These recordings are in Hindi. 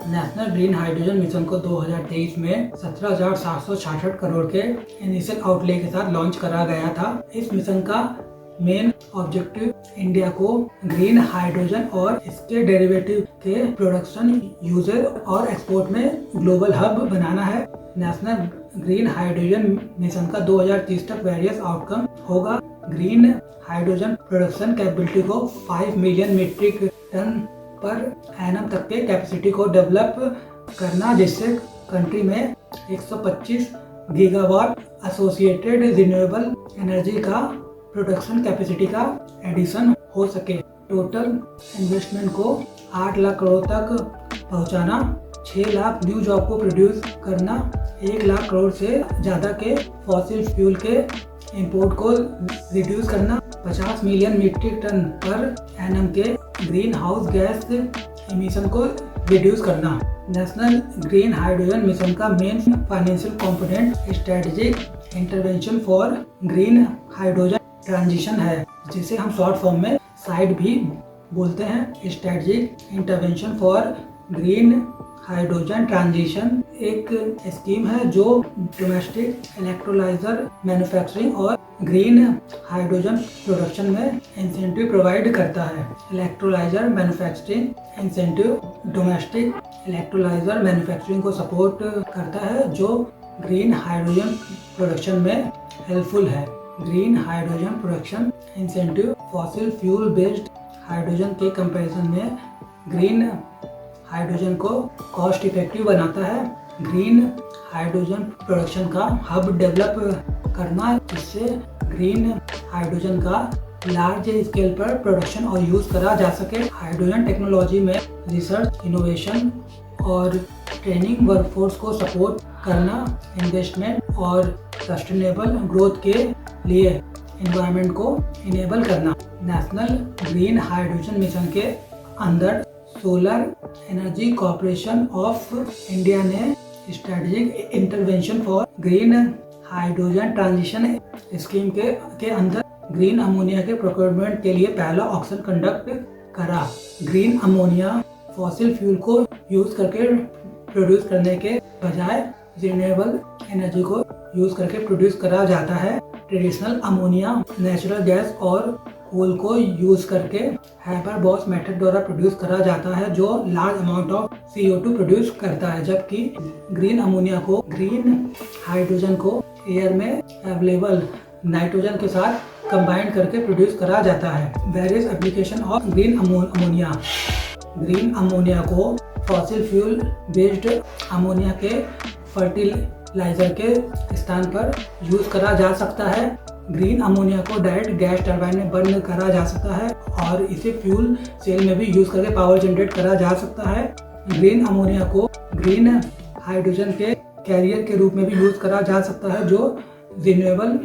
नेशनल ग्रीन हाइड्रोजन मिशन को 2023 में 17,766 करोड़ के इनिशियल आउटले के साथ लॉन्च करा गया था। इस मिशन का मेन ऑब्जेक्टिव इंडिया को ग्रीन हाइड्रोजन और इसके डेरिवेटिव के प्रोडक्शन, यूजेज और एक्सपोर्ट में ग्लोबल हब बनाना है। नेशनल ग्रीन हाइड्रोजन मिशन का 2030 तक वेरियस आउटकम होगा। ग्रीन हाइड्रोजन प्रोडक्शन कैपेबिलिटी को 5 million metric ton per annum तक के कैपेसिटी को डेवलप करना, जिससे कंट्री में 125 गीगावाट एसोसिएटेड रिन्यूएबल एनर्जी का प्रोडक्शन कैपेसिटी का एडिशन हो सके। टोटल इन्वेस्टमेंट को 8 लाख करोड़ तक पहुंचाना, 6 लाख न्यू जॉब को प्रोड्यूस करना, 1 लाख करोड़ से ज़्यादा के फॉसिल फ्यूल के इंपोर्ट को रिड्यूस करना, 50 million metric ton per annum के ग्रीन हाउस गैस एमिशन को रिड्यूस करना। नेशनल ग्रीन हाइड्रोजन मिशन का main financial component strategic intervention for green hydrogen transition है, जिसे हम शॉर्ट फॉर्म में साइड भी बोलते हैं। Strategic intervention for green hydrogen transition एक स्कीम है जो डोमेस्टिक इलेक्ट्रोलाइजर मैन्युफैक्चरिंग और ग्रीन हाइड्रोजन प्रोडक्शन में इंसेंटिव प्रोवाइड करता है। Electrolyser manufacturing incentive domestic electrolyser manufacturing को सपोर्ट करता है, जो ग्रीन हाइड्रोजन प्रोडक्शन में हेल्पफुल है। Green hydrogen production incentive fossil fuel based hydrogen के कंपैरिजन में ग्रीन हाइड्रोजन को कॉस्ट इफेक्टिव बनाता है। ग्रीन हाइड्रोजन प्रोडक्शन का हब डेवलप करना, जिससे ग्रीन हाइड्रोजन का लार्ज स्केल पर प्रोडक्शन और यूज करा जा सके। हाइड्रोजन टेक्नोलॉजी में रिसर्च, इनोवेशन और ट्रेनिंग वर्कफोर्स को सपोर्ट करना, इन्वेस्टमेंट और सस्टेनेबल ग्रोथ के लिए एनवायरनमेंट को इनेबल करना। नेशनल ग्रीन हाइड्रोजन मिशन के अंदर Solar Energy Corporation of India ने Strategic intervention for green hydrogen Transition scheme के अंदर ग्रीन अमोनिया के प्रोक्योरमेंट के लिए पहला ऑक्शन कंडक्ट करा। ग्रीन अमोनिया फॉसिल फ्यूल को यूज करके प्रोड्यूस करने के बजाय रिन्यूएबल एनर्जी को यूज करके प्रोड्यूस करा जाता है। ट्रेडिशनल अमोनिया नेचुरल गैस और कोल को यूज करके हाइपर-बॉस मेथड द्वारा प्रोड्यूस करा जाता है, जो large amount of CO2 produce करता है, जबकि ग्रीन अमोनिया को ग्रीन हाइड्रोजन को एयर में अवेलेबल नाइट्रोजन के साथ कंबाइन करके प्रोड्यूस करा जाता है। Various application of green ammonia. Green ammonia को फॉसिल फ्यूल बेस्ड अमोनिया के फर्टिलाइजर के स्थान पर यूज करा जा सकता है। ग्रीन अमोनिया को डायरेक्ट गैस टरबाइन में बर्न करा जा सकता है और इसे फ्यूल सेल में भी यूज करके पावर जनरेट करा जा सकता है। ग्रीन अमोनिया को ग्रीन हाइड्रोजन के कैरियर के रूप में भी यूज करा जा सकता है, जो रिन्यूएबल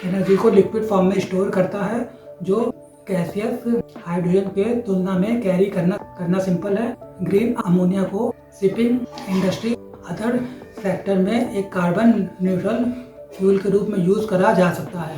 एनर्जी को लिक्विड फॉर्म में स्टोर करता है, जो गैसियस हाइड्रोजन के तुलना में कैरी करना सिंपल है। ग्रीन अमोनिया को शिपिंग इंडस्ट्री, अदर सेक्टर में एक कार्बन न्यूट्रल फ्यूल के रूप में यूज करा जा सकता है।